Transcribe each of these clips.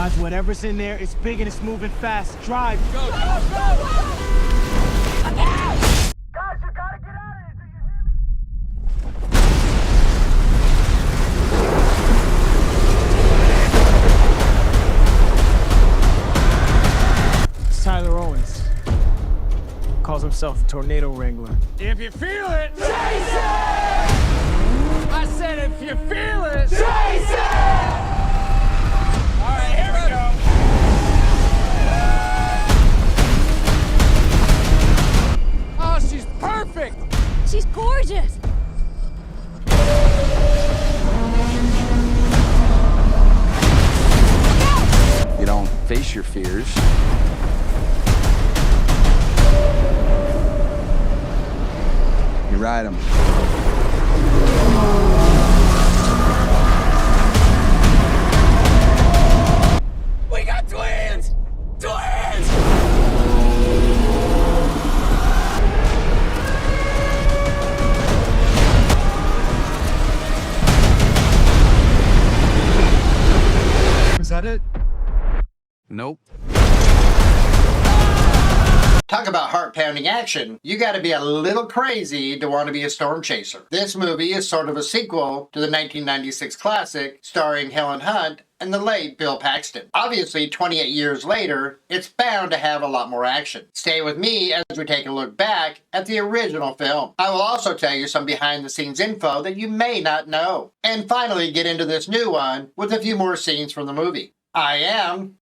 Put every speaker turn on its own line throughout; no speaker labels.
Dodge whatever's in there. It's big and it's moving fast. Drive.
Go, go, go!
Guys, you gotta get out of here. Do you hear me? It's Tyler Owens. Calls himself a tornado wrangler.
If you feel it, chase it! I said if you feel it, chase it! All right, here we go. Oh, she's perfect!
She's gorgeous.
You don't face your fears. You ride them.
We got twins! Twins!
Is that it?
Nope.
Talk about heart-pounding action. You gotta be a little crazy to want to be a storm chaser. This movie is sort of a sequel to the 1996 classic starring Helen Hunt and the late Bill Paxton. Obviously, 28 years later, it's bound to have a lot more action. Stay with me as we take a look back at the original film. I will also tell you some behind-the-scenes info that you may not know. And finally, get into this new one with a few more scenes from the movie. I am...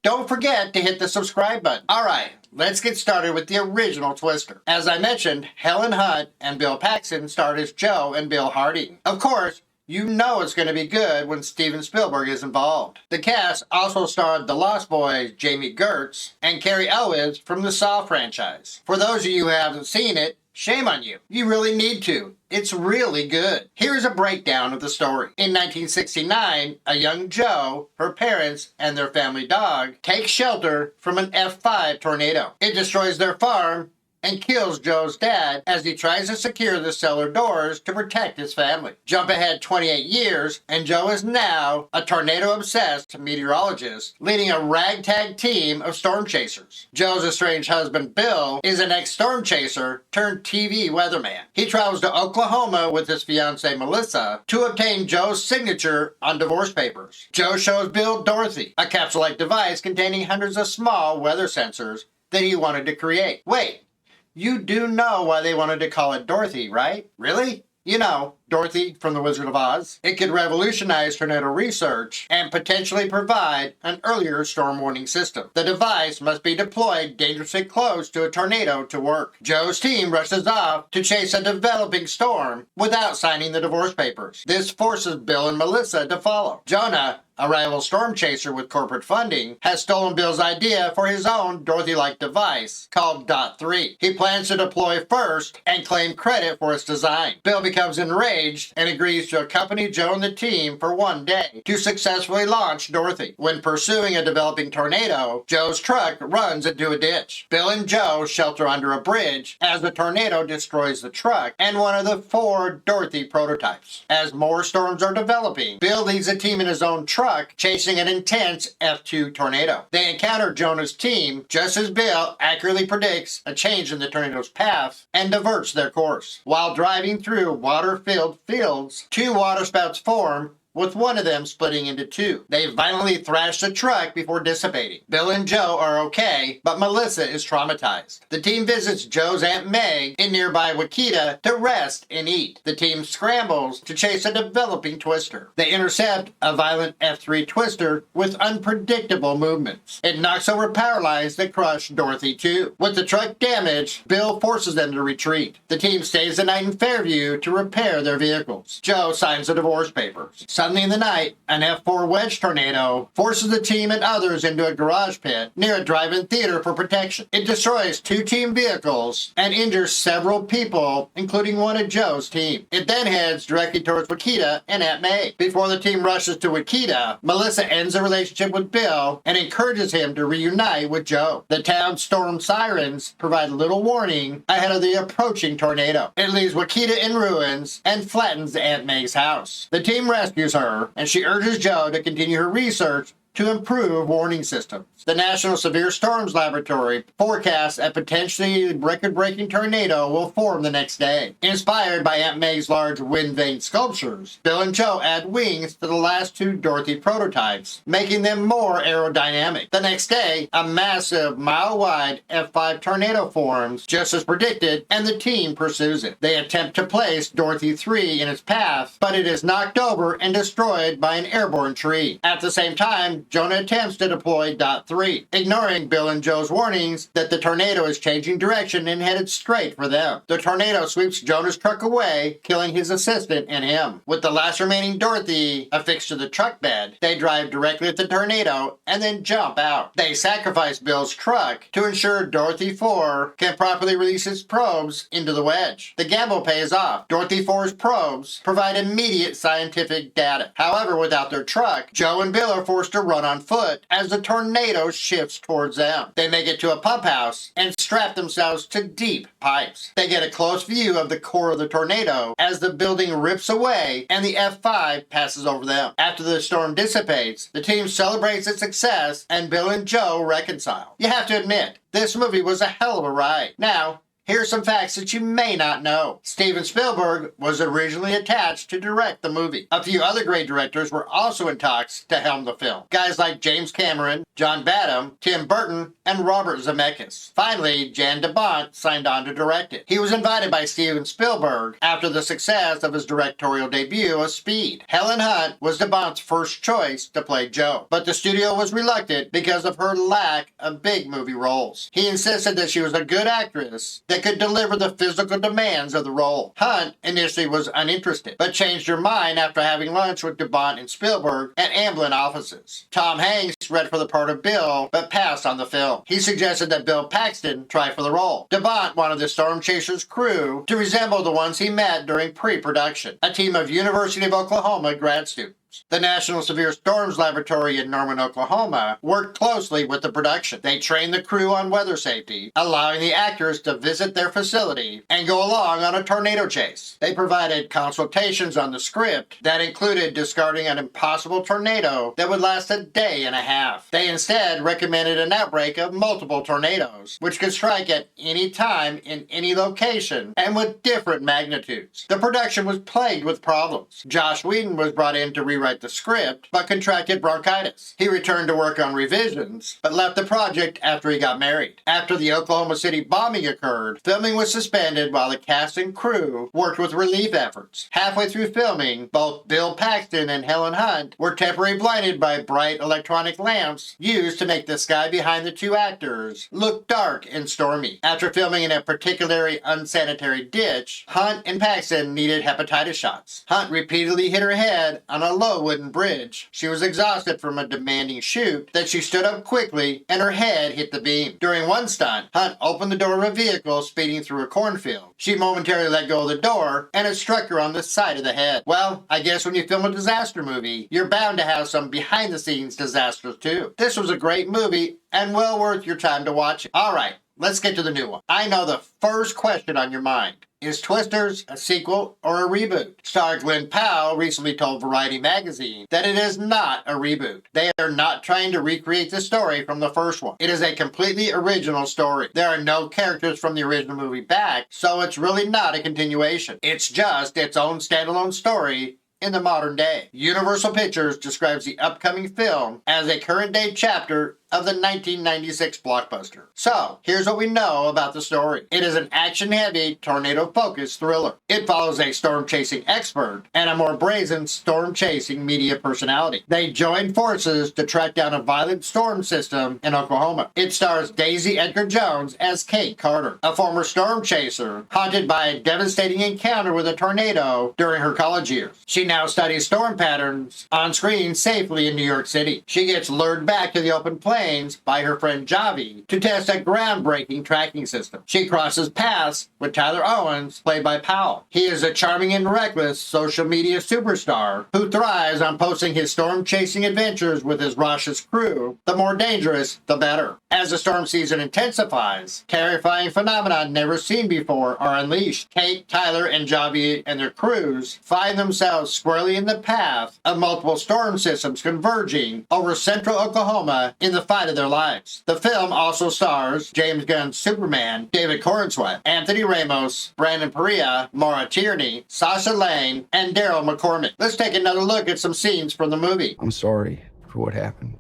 Don't forget to hit the subscribe button. Alright, let's get started with the original Twister. As I mentioned, Helen Hunt and Bill Paxton starred as Joe and Bill Harding. Of course, you know it's going to be good when Steven Spielberg is involved. The cast also starred the Lost Boys' Jamie Gertz and Carrie Elwes from the Saw franchise. For those of you who haven't seen it, shame on you. You really need to. It's really good. Here's a breakdown of the story. In 1969, a young Joe, her parents, and their family dog take shelter from an F5 tornado. It destroys their farm and kills Joe's dad as he tries to secure the cellar doors to protect his family. Jump ahead 28 years, and Joe is now a tornado-obsessed meteorologist leading a ragtag team of storm chasers. Joe's estranged husband, Bill, is an ex-storm chaser turned TV weatherman. He travels to Oklahoma with his fiancée, Melissa, to obtain Joe's signature on divorce papers. Joe shows Bill Dorothy, a capsule-like device containing hundreds of small weather sensors that he wanted to create. Wait. You do know why they wanted to call it Dorothy, right? Really? You know, Dorothy from The Wizard of Oz. It could revolutionize tornado research and potentially provide an earlier storm warning system. The device must be deployed dangerously close to a tornado to work. Joe's team rushes off to chase a developing storm without signing the divorce papers. This forces Bill and Melissa to follow. Jonah, a rival storm chaser with corporate funding, has stolen Bill's idea for his own Dorothy-like device called Dot 3. He plans to deploy first and claim credit for its design. Bill becomes enraged and agrees to accompany Joe and the team for one day to successfully launch Dorothy. When pursuing a developing tornado, Joe's truck runs into a ditch. Bill and Joe shelter under a bridge as the tornado destroys the truck and one of the 4 Dorothy prototypes. As more storms are developing, Bill leads the team in his own truck chasing an intense F2 tornado. They encounter Jonah's team just as Bill accurately predicts a change in the tornado's path and diverts their course. While driving through water-filled fields, 2 waterspouts form, with one of them splitting into 2. They violently thrash the truck before dissipating. Bill and Joe are okay, but Melissa is traumatized. The team visits Joe's Aunt Meg in nearby Wichita to rest and eat. The team scrambles to chase a developing twister. They intercept a violent F3 twister with unpredictable movements. It knocks over power lines that crush Dorothy too. With the truck damaged, Bill forces them to retreat. The team stays the night in Fairview to repair their vehicles. Joe signs the divorce papers. Suddenly in the night, an F4 wedge tornado forces the team and others into a garage pit near a drive-in theater for protection. It destroys 2 team vehicles and injures several people, including one of Joe's team. It then heads directly towards Wakita and Aunt May. Before the team rushes to Wakita, Melissa ends a relationship with Bill and encourages him to reunite with Joe. The town's storm sirens provide little warning ahead of the approaching tornado. It leaves Wakita in ruins and flattens Aunt May's house. The team rescues her, and she urges Joe to continue her research to improve warning systems. The National Severe Storms Laboratory forecasts a potentially record-breaking tornado will form the next day. Inspired by Aunt May's large wind vane sculptures, Bill and Joe add wings to the last 2 Dorothy prototypes, making them more aerodynamic. The next day, a massive, mile-wide F5 tornado forms, just as predicted, and the team pursues it. They attempt to place Dorothy 3 in its path, but it is knocked over and destroyed by an airborne tree. At the same time, Jonah attempts to deploy Dot 3, ignoring Bill and Joe's warnings that the tornado is changing direction and headed straight for them. The tornado sweeps Jonah's truck away, killing his assistant and him. With the last remaining Dorothy affixed to the truck bed, they drive directly at the tornado and then jump out. They sacrifice Bill's truck to ensure Dorothy 4 can properly release its probes into the wedge. The gamble pays off. Dorothy 4's probes provide immediate scientific data. However, without their truck, Joe and Bill are forced to run on foot as the tornado shifts towards them. They make it to a pump house and strap themselves to deep pipes. They get a close view of the core of the tornado as the building rips away and the F5 passes over them. After the storm dissipates, the team celebrates its success and Bill and Joe reconcile. You have to admit, this movie was a hell of a ride. Now, here are some facts that you may not know. Steven Spielberg was originally attached to direct the movie. A few other great directors were also in talks to helm the film. Guys like James Cameron, John Badham, Tim Burton, and Robert Zemeckis. Finally, Jan de Bont signed on to direct it. He was invited by Steven Spielberg after the success of his directorial debut of Speed. Helen Hunt was de Bont's first choice to play Joe, but the studio was reluctant because of her lack of big movie roles. He insisted that she was a good actress that could deliver the physical demands of the role. Hunt initially was uninterested, but changed her mind after having lunch with de Bont and Spielberg at Amblin offices. Tom Hanks read for the part of Bill, but passed on the film. He suggested that Bill Paxton try for the role. De Bont wanted the Storm Chasers crew to resemble the ones he met during pre-production, a team of University of Oklahoma grad students. The National Severe Storms Laboratory in Norman, Oklahoma, worked closely with the production. They trained the crew on weather safety, allowing the actors to visit their facility and go along on a tornado chase. They provided consultations on the script that included discarding an impossible tornado that would last a day and a half. They instead recommended an outbreak of multiple tornadoes, which could strike at any time in any location and with different magnitudes. The production was plagued with problems. Joss Whedon was brought in to rewrite the script, but contracted bronchitis. He returned to work on revisions, but left the project after he got married. After the Oklahoma City bombing occurred, filming was suspended while the cast and crew worked with relief efforts. Halfway through filming, both Bill Paxton and Helen Hunt were temporarily blinded by bright electronic lamps used to make the sky behind the 2 actors look dark and stormy. After filming in a particularly unsanitary ditch, Hunt and Paxton needed hepatitis shots. Hunt repeatedly hit her head on a low wooden bridge. She was exhausted from a demanding shoot that she stood up quickly and her head hit the beam. During one stunt, Hunt opened the door of a vehicle speeding through a cornfield. She momentarily let go of the door and it struck her on the side of the head. Well, I guess when you film a disaster movie, you're bound to have some behind the scenes disasters too. This was a great movie and well worth your time to watch it. Alright, let's get to the new one. I know the first question on your mind. Is Twisters a sequel or a reboot? Star Glenn Powell recently told Variety magazine that it is not a reboot. They are not trying to recreate the story from the first one. It is a completely original story. There are no characters from the original movie back, so it's really not a continuation. It's just its own standalone story in the modern day. Universal Pictures describes the upcoming film as a current day chapter of the 1996 blockbuster. So, here's what we know about the story. It is an action-heavy, tornado-focused thriller. It follows a storm-chasing expert and a more brazen storm-chasing media personality. They join forces to track down a violent storm system in Oklahoma. It stars Daisy Edgar Jones as Kate Carter, a former storm chaser haunted by a devastating encounter with a tornado during her college years. She now studies storm patterns on screen safely in New York City. She gets lured back to the open plains by her friend Javi to test a groundbreaking tracking system. She crosses paths with Tyler Owens, played by Powell. He is a charming and reckless social media superstar who thrives on posting his storm-chasing adventures with his raucous crew. The more dangerous, the better. As the storm season intensifies, terrifying phenomena never seen before are unleashed. Kate, Tyler, and Javi and their crews find themselves squarely in the path of multiple storm systems converging over central Oklahoma in the fight of their lives. The film also stars James Gunn's Superman, David Corenswet, Anthony Ramos, Brandon Perea, Maura Tierney, Sasha Lane, and Daryl McCormick. Let's take another look at some scenes from the movie.
I'm sorry for what happened.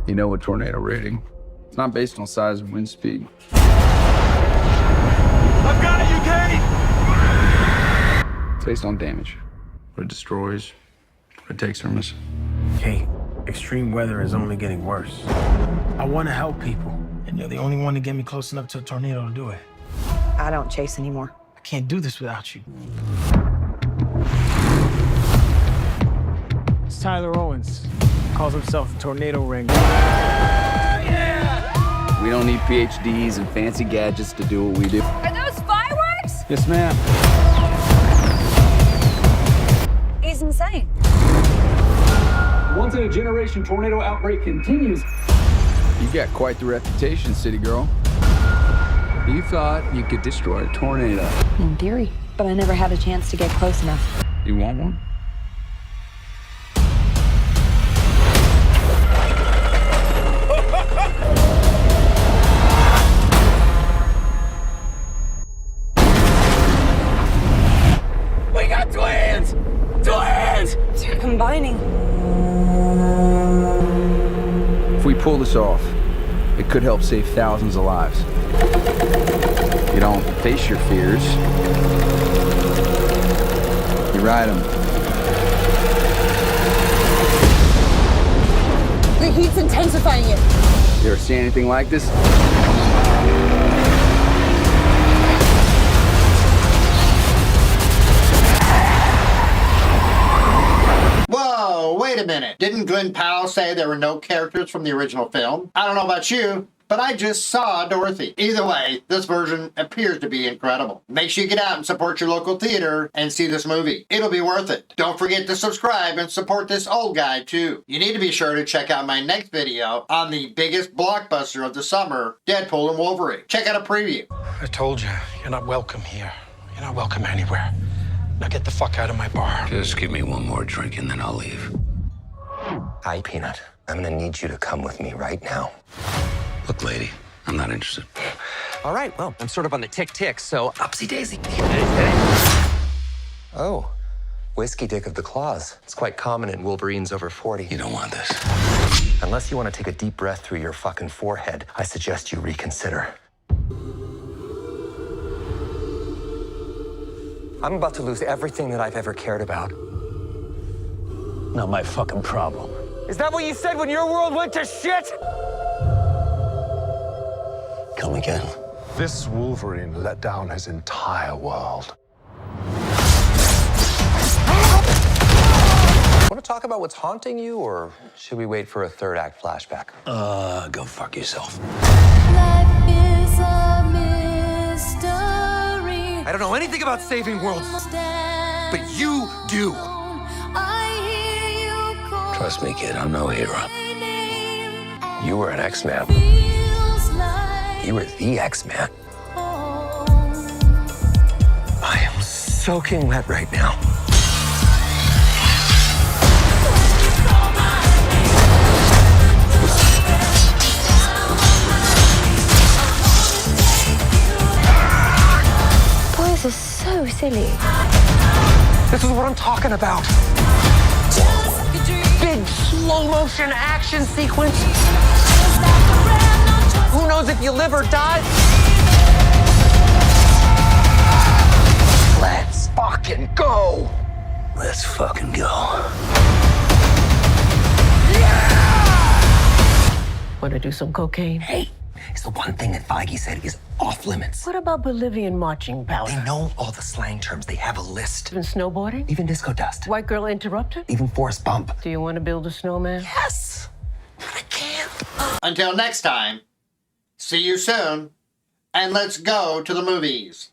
You know a tornado rating. It's not based on size and wind speed.
I've got it, you Kate!
It's based on damage. What it destroys, what it takes from us.
Kate, extreme weather is only getting worse. I want to help people, and you're the only one to get me close enough to a tornado to do it.
I don't chase anymore.
I can't do this without you.
It's Tyler Owens. Calls himself a tornado ring.
We don't need PhDs and fancy gadgets to do what we do.
Are those fireworks?
Yes, ma'am.
He's insane.
Once in a generation tornado outbreak continues.
You got quite the reputation, city girl. You thought you could destroy a tornado.
In theory, but I never had a chance to get close enough.
You want one?
We got twins! Twins!
They're combining.
If we pull this off, it could help save thousands of lives. You don't face your fears. You ride them.
The heat's intensifying it.
You ever seen anything like this?
Whoa, wait a minute. Didn't Glenn Powell say there were no characters from the original film? I don't know about you, but I just saw Dorothy. Either way, this version appears to be incredible. Make sure you get out and support your local theater and see this movie. It'll be worth it. Don't forget to subscribe and support this old guy too. You need to be sure to check out my next video on the biggest blockbuster of the summer, Deadpool and Wolverine. Check out a preview.
I told you, you're not welcome here. You're not welcome anywhere. Now get the fuck out of my bar.
Just give me one more drink and then I'll leave.
Hi, Peanut. I'm gonna need you to come with me right now.
Look, lady, I'm not interested.
All right, well, I'm sort of on the tick-tick, so upsy daisy. Oh, whiskey dick of the claws. It's quite common in Wolverines over 40.
You don't want this.
Unless you want to take a deep breath through your fucking forehead, I suggest you reconsider. I'm about to lose everything that I've ever cared about.
Not my fucking problem.
Is that what you said when your world went to shit?
Come again.
This Wolverine let down his entire world.
Want to talk about what's haunting you, or should we wait for a third act flashback?
Go fuck yourself.
I don't know anything about saving worlds, but you do.
Trust me, kid, I'm no hero.
You were an X-Man. You were the X-Man. I am soaking wet right now.
Boys are so silly.
This is what I'm talking about.
Just a dream.
big slow motion action sequence. Who knows if you live or die? Let's fucking go.
Let's fucking go.
Want to do some cocaine?
Hey, it's the one thing that Feige said is off limits.
What about Bolivian marching powder?
They know all the slang terms. They have a list.
Even snowboarding?
Even disco dust.
White girl interrupted?
Even forest bump.
Do you want to build a snowman?
Yes! But I can't.
Until next time, see you soon, and let's go to the movies.